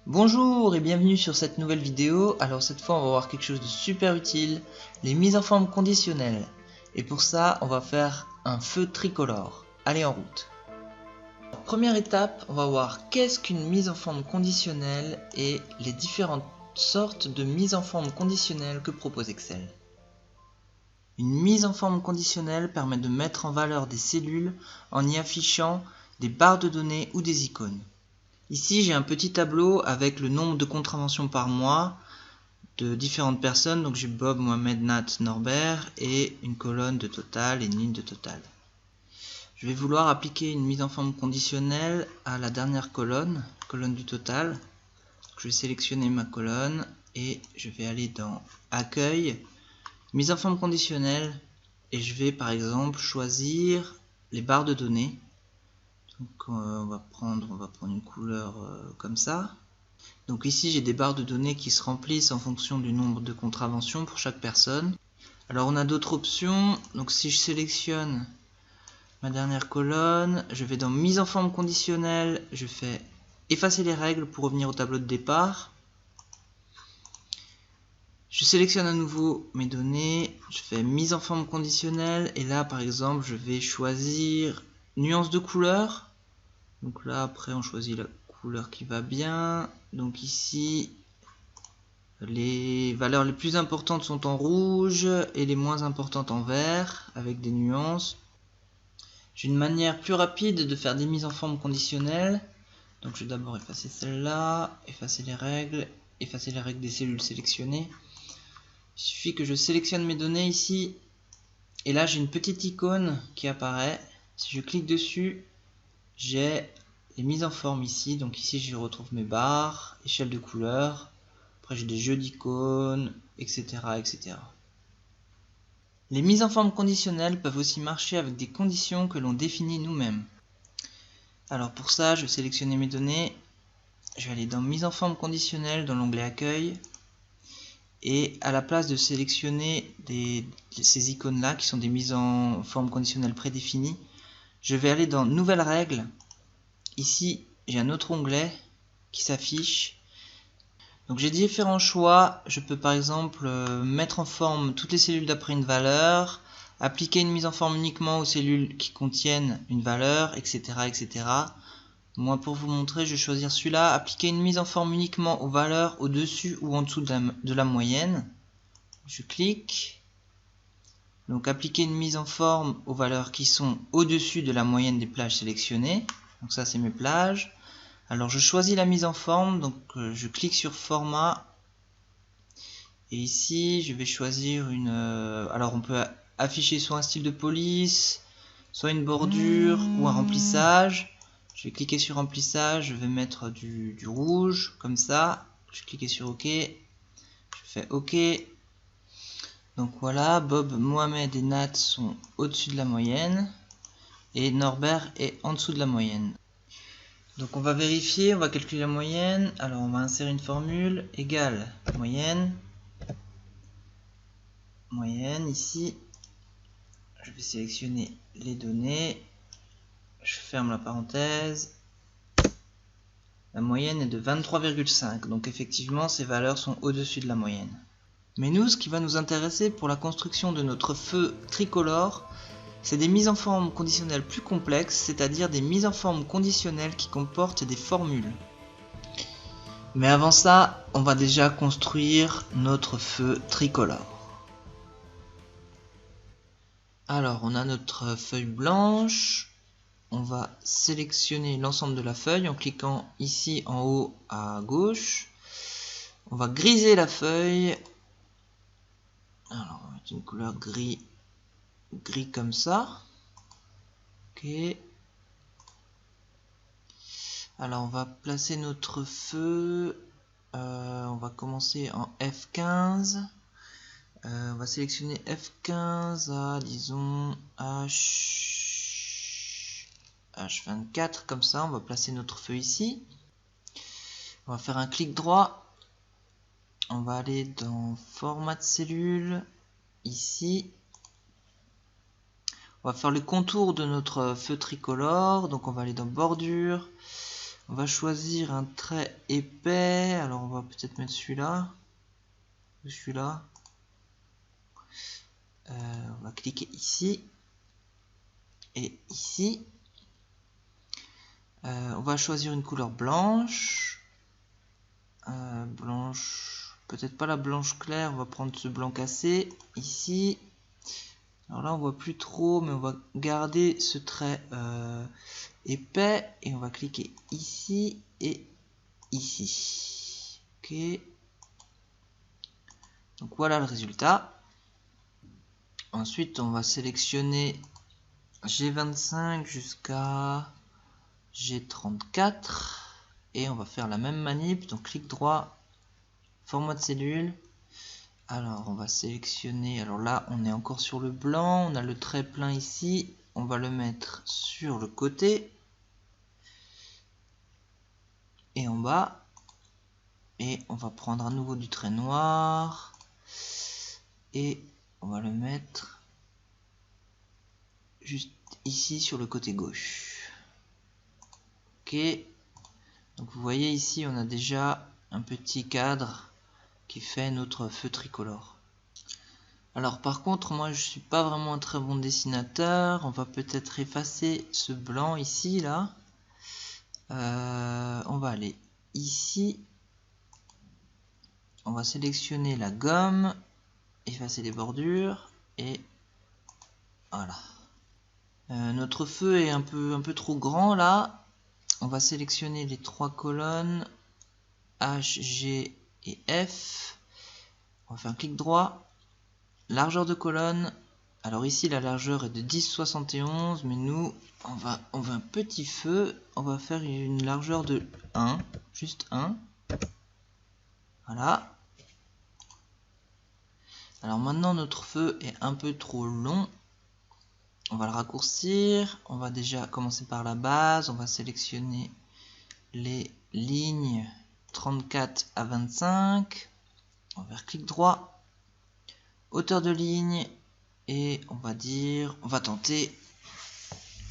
Bonjour et bienvenue sur cette nouvelle vidéo. Alors cette fois on va voir quelque chose de super utile, les mises en forme conditionnelles. Et pour ça on va faire un feu tricolore. Allez en route. Première étape, on va voir qu'est-ce qu'une mise en forme conditionnelle et les différentes sortes de mises en forme conditionnelles que propose Excel. Une mise en forme conditionnelle permet de mettre en valeur des cellules en y affichant des barres de données ou des icônes. Ici, j'ai un petit tableau avec le nombre de contraventions par mois de différentes personnes. Donc j'ai Bob, Mohamed, Nat, Norbert et une colonne de total et une ligne de total. Je vais vouloir appliquer une mise en forme conditionnelle à la dernière colonne du total. Donc, je vais sélectionner ma colonne et je vais aller dans Accueil, mise en forme conditionnelle et je vais par exemple choisir les barres de données. Donc on va prendre une couleur comme ça. Donc ici j'ai des barres de données qui se remplissent en fonction du nombre de contraventions pour chaque personne. Alors on a d'autres options. Donc si je sélectionne ma dernière colonne, je vais dans mise en forme conditionnelle, je fais effacer les règles pour revenir au tableau de départ. Je sélectionne à nouveau mes données, je fais mise en forme conditionnelle et là par exemple je vais choisir nuance de couleur. Donc là après on choisit la couleur qui va bien. Donc ici les valeurs les plus importantes sont en rouge et les moins importantes en vert avec des nuances. J'ai une manière plus rapide de faire des mises en forme conditionnelles. Donc je vais d'abord effacer celle-là, effacer les règles des cellules sélectionnées. Il suffit que je sélectionne mes données ici et là j'ai une petite icône qui apparaît. Si je clique dessus, j'ai les mises en forme ici. Donc ici je retrouve mes barres, échelle de couleur. Après j'ai des jeux d'icônes, etc., etc. Les mises en forme conditionnelles peuvent aussi marcher avec des conditions que l'on définit nous-mêmes. Alors pour ça, je vais sélectionner mes données. Je vais aller dans mise en forme conditionnelle dans l'onglet Accueil. Et à la place de sélectionner ces icônes-là qui sont des mises en forme conditionnelle prédéfinies, je vais aller dans Nouvelles règles. Ici, j'ai un autre onglet qui s'affiche. Donc j'ai différents choix. Je peux par exemple mettre en forme toutes les cellules d'après une valeur, appliquer une mise en forme uniquement aux cellules qui contiennent une valeur, etc., etc. Moi pour vous montrer, je vais choisir celui-là, appliquer une mise en forme uniquement aux valeurs au-dessus ou en dessous de la moyenne. Je clique. Donc appliquer une mise en forme aux valeurs qui sont au-dessus de la moyenne des plages sélectionnées. Donc ça c'est mes plages. Alors je choisis la mise en forme, donc je clique sur format et ici je vais choisir une... alors on peut afficher soit un style de police, soit une bordure ou un remplissage. Je vais cliquer sur remplissage, je vais mettre du rouge comme ça. Je vais cliquer sur OK, je fais OK. Donc voilà, Bob, Mohamed et Nat sont au-dessus de la moyenne et Norbert est en dessous de la moyenne. Donc on va vérifier, on va calculer la moyenne. Alors on va insérer une formule égale moyenne. Moyenne ici. Je vais sélectionner les données. Je ferme la parenthèse. La moyenne est de 23,5. Donc effectivement ces valeurs sont au-dessus de la moyenne. Mais nous, ce qui va nous intéresser pour la construction de notre feu tricolore, c'est des mises en forme conditionnelles plus complexes, c'est-à-dire des mises en forme conditionnelles qui comportent des formules. Mais avant ça, on va déjà construire notre feu tricolore. Alors, on a notre feuille blanche. On va sélectionner l'ensemble de la feuille en cliquant ici en haut à gauche. On va griser la feuille. Alors, on va mettre une couleur gris comme ça. Ok. Alors, on va placer notre feu. On va commencer en F15. On va sélectionner F15 à, disons, H24, comme ça, on va placer notre feu ici. On va faire un clic droit. On va aller dans format de cellule, ici. On va faire le contour de notre feu tricolore, donc on va aller dans bordure. On va choisir un trait épais. Alors on va peut-être mettre celui-là. Ou celui-là. On va cliquer ici. Et ici. On va choisir une couleur blanche. Blanche. Peut-être pas la blanche claire. On va prendre ce blanc cassé. Ici. Alors là on voit plus trop. Mais on va garder ce trait épais. Et on va cliquer ici et ici. Ok. Donc voilà le résultat. Ensuite, on va sélectionner G25 jusqu'à G34 et on va faire la même manip. Donc clic droit, format de cellule. Alors on va sélectionner, alors là on est encore sur le blanc, on a le trait plein ici, on va le mettre sur le côté et en bas, et on va prendre à nouveau du trait noir et on va le mettre juste ici sur le côté gauche. Ok, donc vous voyez ici on a déjà un petit cadre qui fait notre feu tricolore. Alors par contre moi je suis pas vraiment un très bon dessinateur, on va peut-être effacer ce blanc ici là. On va aller ici, on va sélectionner la gomme, effacer les bordures et voilà. Notre feu est un peu trop grand là. On va sélectionner les trois colonnes H, G et F. On va faire un clic droit. Largeur de colonne. Alors ici la largeur est de 10,71, mais nous on veut un petit feu. On va faire une largeur de 1, juste 1. Voilà. Alors maintenant notre feu est un peu trop long. On va le raccourcir. On va déjà commencer par la base. On va sélectionner les lignes 34 à 25. On va faire clic droit. Hauteur de ligne. Et on va tenter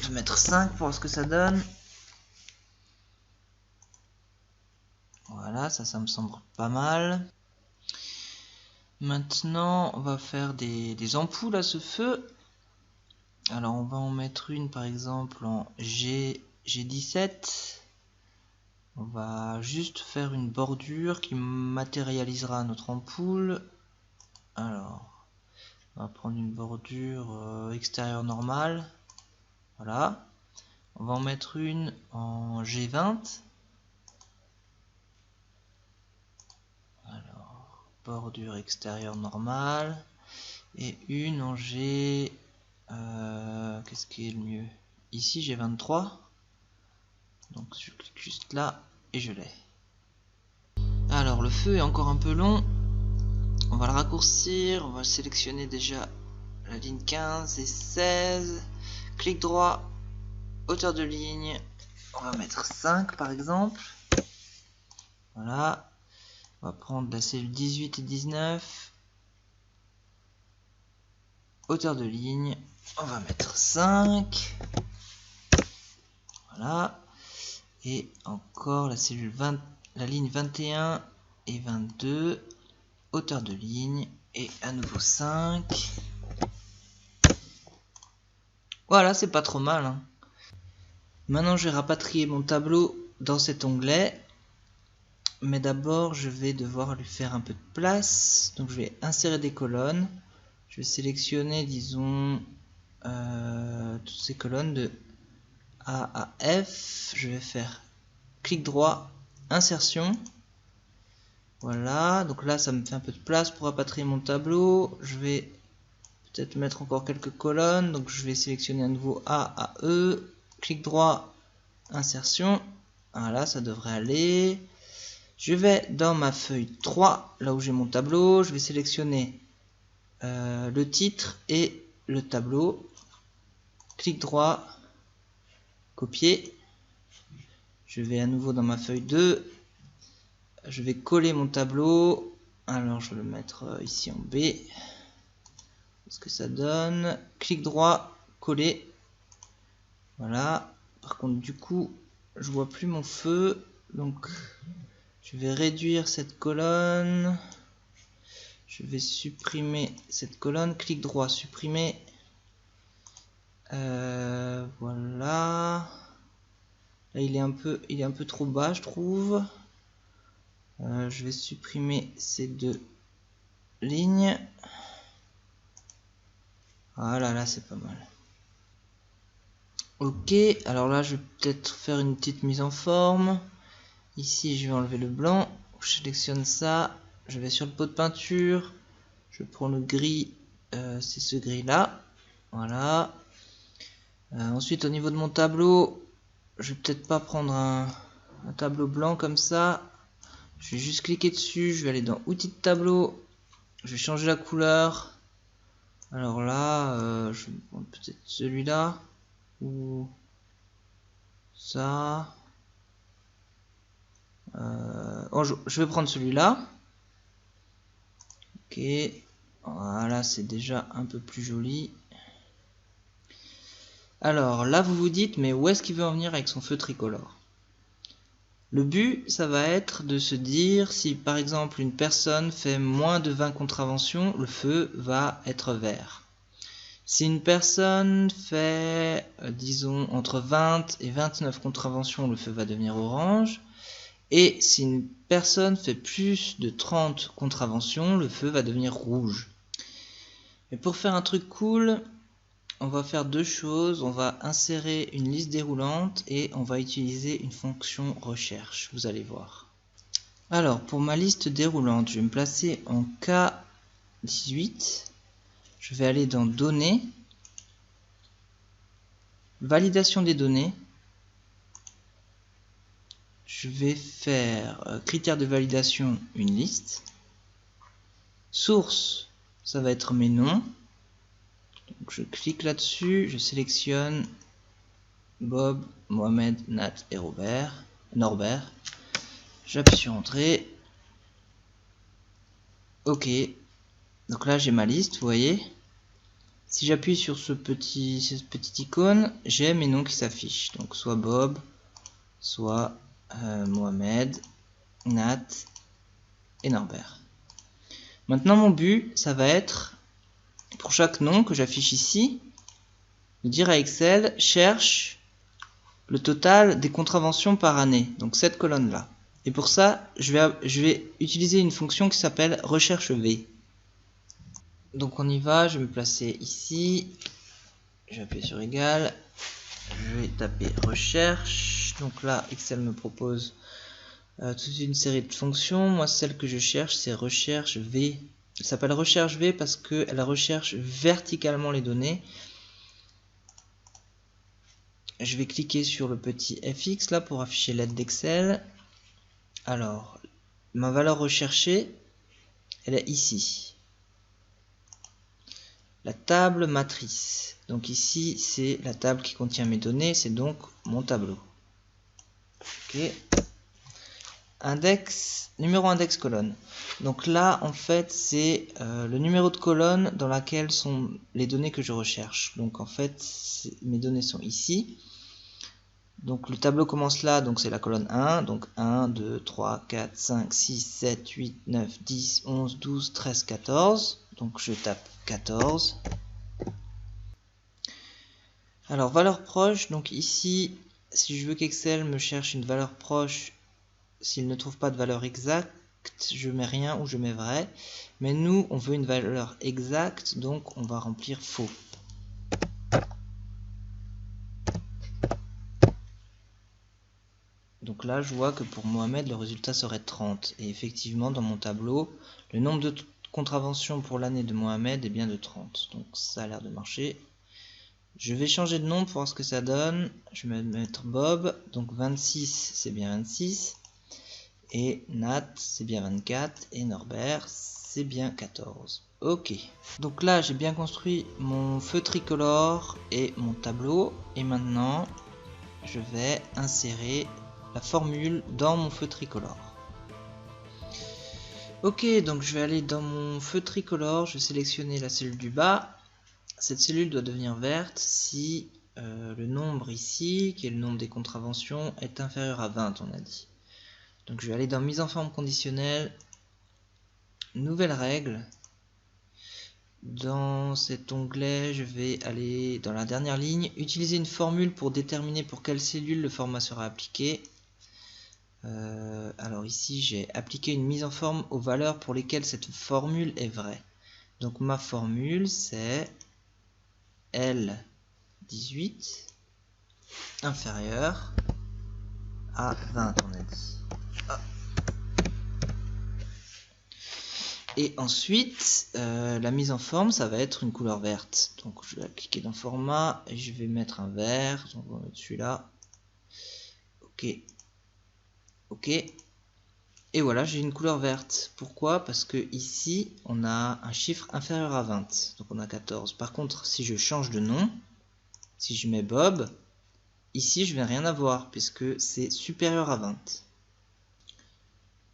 de mettre 5 pour voir ce que ça donne. Voilà, ça me semble pas mal. Maintenant, on va faire des ampoules à ce feu. Alors, on va en mettre une par exemple en G17. On va juste faire une bordure qui matérialisera notre ampoule. Alors, on va prendre une bordure extérieure normale. Voilà. On va en mettre une en G20. Alors, bordure extérieure normale. Et une en G... qu'est-ce qui est le mieux? Ici, j'ai 23. Donc, je clique juste là et je l'ai. Alors, le feu est encore un peu long. On va le raccourcir. On va sélectionner déjà la ligne 15 et 16. Clic droit. Hauteur de ligne. On va mettre 5 par exemple. Voilà. On va prendre la cellule 18 et 19. Hauteur de ligne. On va mettre 5. Voilà. Et encore la cellule 20, la ligne 21 et 22. Hauteur de ligne. Et à nouveau 5. Voilà, c'est pas trop mal, hein. Maintenant, je vais rapatrier mon tableau dans cet onglet. Mais d'abord, je vais devoir lui faire un peu de place. Donc, je vais insérer des colonnes. Je vais sélectionner, disons, toutes ces colonnes de A à F. Je vais faire clic droit, insertion. Voilà, donc là, ça me fait un peu de place pour rapatrier mon tableau. Je vais peut-être mettre encore quelques colonnes. Donc, je vais sélectionner un nouveau A à E. Clic droit, insertion. Voilà, ça devrait aller. Je vais dans ma feuille 3, là où j'ai mon tableau. Je vais sélectionner le titre et le tableau. Clic droit, copier. Je vais à nouveau dans ma feuille 2. Je vais coller mon tableau. Alors je vais le mettre ici en B. Ce que ça donne. Clic droit, coller. Voilà. Par contre du coup, je vois plus mon feu. Donc je vais réduire cette colonne. Je vais supprimer cette colonne. Clic droit, supprimer. Voilà. Là il est un peu trop bas, je trouve. Je vais supprimer ces deux lignes. Voilà, là c'est pas mal. Ok, alors là je vais peut-être faire une petite mise en forme. Ici je vais enlever le blanc. Je sélectionne ça. Je vais sur le pot de peinture. Je prends le gris. C'est ce gris là. Voilà. Ensuite au niveau de mon tableau, je vais peut-être pas prendre un tableau blanc comme ça. Je vais juste cliquer dessus. Je vais aller dans outils de tableau. Je vais changer la couleur. Alors là, je vais prendre peut-être celui-là. Ou ça. Oh, je vais prendre celui-là. Ok. Voilà, c'est déjà un peu plus joli. Alors là, vous vous dites, mais où est-ce qu'il veut en venir avec son feu tricolore? Le but, ça va être de se dire, si par exemple une personne fait moins de 20 contraventions, le feu va être vert. Si une personne fait, disons, entre 20 et 29 contraventions, le feu va devenir orange. Et si une personne fait plus de 30 contraventions, le feu va devenir rouge. Mais pour faire un truc cool, on va faire deux choses. On va insérer une liste déroulante et on va utiliser une fonction recherche. Vous allez voir. Alors, pour ma liste déroulante, je vais me placer en K18. Je vais aller dans Données. Validation des données. Je vais faire critères de validation, une liste. Source, ça va être mes noms. Donc je clique là-dessus, je sélectionne Bob, Mohamed, Nat et Norbert. J'appuie sur Entrée. Ok. Donc là j'ai ma liste, vous voyez. Si j'appuie sur cette petite icône, j'ai mes noms qui s'affichent. Donc soit Bob, soit Mohamed, Nat et Norbert. Maintenant mon but, ça va être, pour chaque nom que j'affiche ici, de dire à Excel, cherche le total des contraventions par année, donc cette colonne là. Et pour ça, je vais utiliser une fonction qui s'appelle recherche V. Donc on y va, je vais me placer ici, je vais appuyer sur égal, je vais taper recherche. Donc là, Excel me propose toute une série de fonctions. Moi, celle que je cherche, c'est recherche V. Elle s'appelle recherche V parce qu'elle recherche verticalement les données. Je vais cliquer sur le petit FX là pour afficher l'aide d'Excel. Alors, ma valeur recherchée, elle est ici. La table matrice. Donc ici, c'est la table qui contient mes données, c'est donc mon tableau. Ok. Index, numéro index colonne. Donc là, en fait, c'est le numéro de colonne dans laquelle sont les données que je recherche. Donc en fait, mes données sont ici. Donc le tableau commence là, donc c'est la colonne 1. Donc 1, 2, 3, 4, 5, 6, 7, 8, 9, 10, 11, 12, 13, 14. Donc je tape 14. Alors valeur proche, donc ici, si je veux qu'Excel me cherche une valeur proche, s'il ne trouve pas de valeur exacte, je mets rien ou je mets vrai. Mais nous, on veut une valeur exacte, donc on va remplir faux. Donc là, je vois que pour Mohamed, le résultat serait 30. Et effectivement, dans mon tableau, le nombre de contraventions pour l'année de Mohamed est bien de 30. Donc ça a l'air de marcher. Je vais changer de nom pour voir ce que ça donne. Je vais mettre Bob. Donc 26, c'est bien 26. Et Nat, c'est bien 24. Et Norbert, c'est bien 14. Ok. Donc là, j'ai bien construit mon feu tricolore et mon tableau. Et maintenant, je vais insérer la formule dans mon feu tricolore. Ok, donc je vais aller dans mon feu tricolore. Je vais sélectionner la cellule du bas. Cette cellule doit devenir verte si le nombre ici, qui est le nombre des contraventions, est inférieur à 20, on a dit. Donc je vais aller dans mise en forme conditionnelle, nouvelle règle. Dans cet onglet, je vais aller dans la dernière ligne, utiliser une formule pour déterminer pour quelle cellule le format sera appliqué. Alors ici, j'ai appliqué une mise en forme aux valeurs pour lesquelles cette formule est vraie. Donc ma formule, c'est L18 inférieur à 20, on a dit. Et ensuite, la mise en forme, ça va être une couleur verte. Donc je vais cliquer dans format et je vais mettre un vert. Donc on va mettre celui-là. Ok. Ok. Et voilà, j'ai une couleur verte. Pourquoi? Parce que ici, on a un chiffre inférieur à 20. Donc on a 14. Par contre, si je change de nom, si je mets Bob, ici je vais rien avoir puisque c'est supérieur à 20.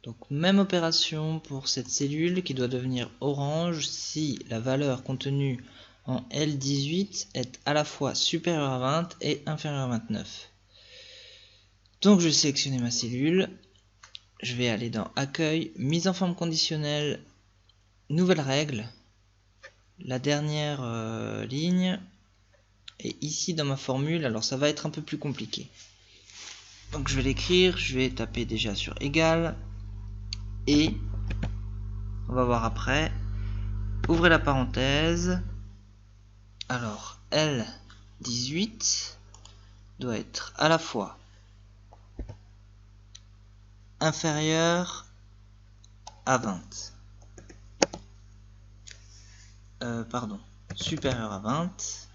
Donc même opération pour cette cellule qui doit devenir orange si la valeur contenue en L18 est à la fois supérieure à 20 et inférieure à 29. Donc je vais sélectionner ma cellule, je vais aller dans accueil, mise en forme conditionnelle, nouvelle règle, la dernière ligne, et ici dans ma formule, alors ça va être un peu plus compliqué. Donc je vais l'écrire, je vais taper déjà sur égal. Et on va voir après. Ouvrez la parenthèse. Alors L18 doit être à la fois inférieur à 20. Pardon, supérieur à 20.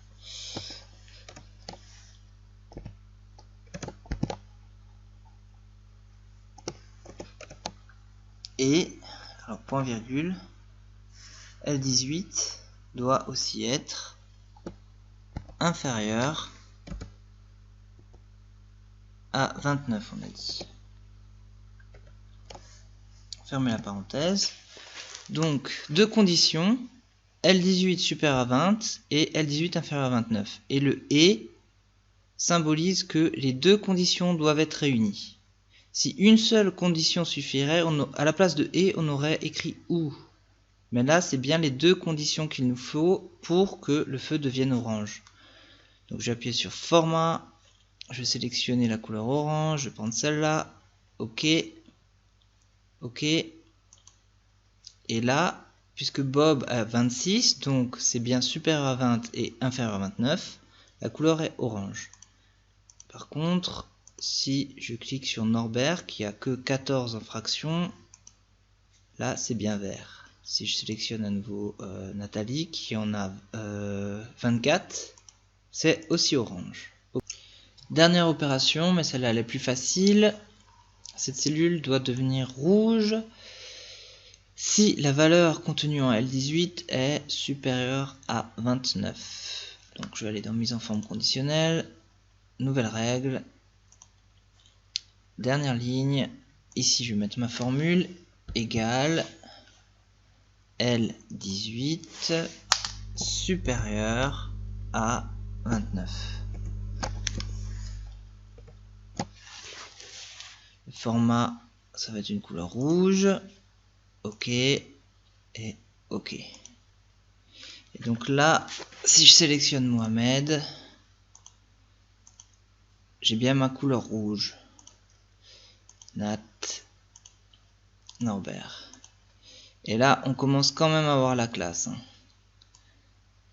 Et, alors point virgule, L18 doit aussi être inférieur à 29, on a dit. Fermez la parenthèse. Donc, deux conditions, L18 supérieur à 20 et L18 inférieur à 29. Et le « et » symbolise que les deux conditions doivent être réunies. Si une seule condition suffirait, à la place de « et », on aurait écrit « ou ». Mais là, c'est bien les deux conditions qu'il nous faut pour que le feu devienne orange. Donc, je vais appuyer sur format. Je vais sélectionner la couleur orange. Je vais prendre celle-là. OK. OK. Et là, puisque Bob a 26, donc c'est bien supérieur à 20 et inférieur à 29, la couleur est orange. Par contre, si je clique sur Norbert, qui a que 14 infractions, là c'est bien vert. Si je sélectionne à nouveau Nathalie, qui en a 24, c'est aussi orange. Dernière opération, mais celle-là elle est plus facile. Cette cellule doit devenir rouge si la valeur contenue en L18 est supérieure à 29. Donc je vais aller dans mise en forme conditionnelle, nouvelle règle, dernière ligne, ici je vais mettre ma formule, égale L18 supérieur à 29. Le format, ça va être une couleur rouge. OK et OK. Et donc là, si je sélectionne Mohamed, j'ai bien ma couleur rouge. Nat, Norbert. Et là, on commence quand même à voir la classe.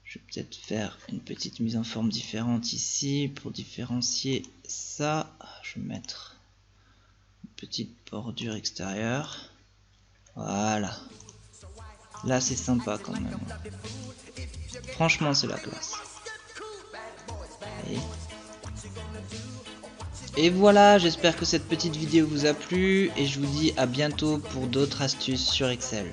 Je vais peut-être faire une petite mise en forme différente ici pour différencier ça. Je vais mettre une petite bordure extérieure. Voilà. Là, c'est sympa quand même. Franchement, c'est la classe. Et voilà, j'espère que cette petite vidéo vous a plu et je vous dis à bientôt pour d'autres astuces sur Excel.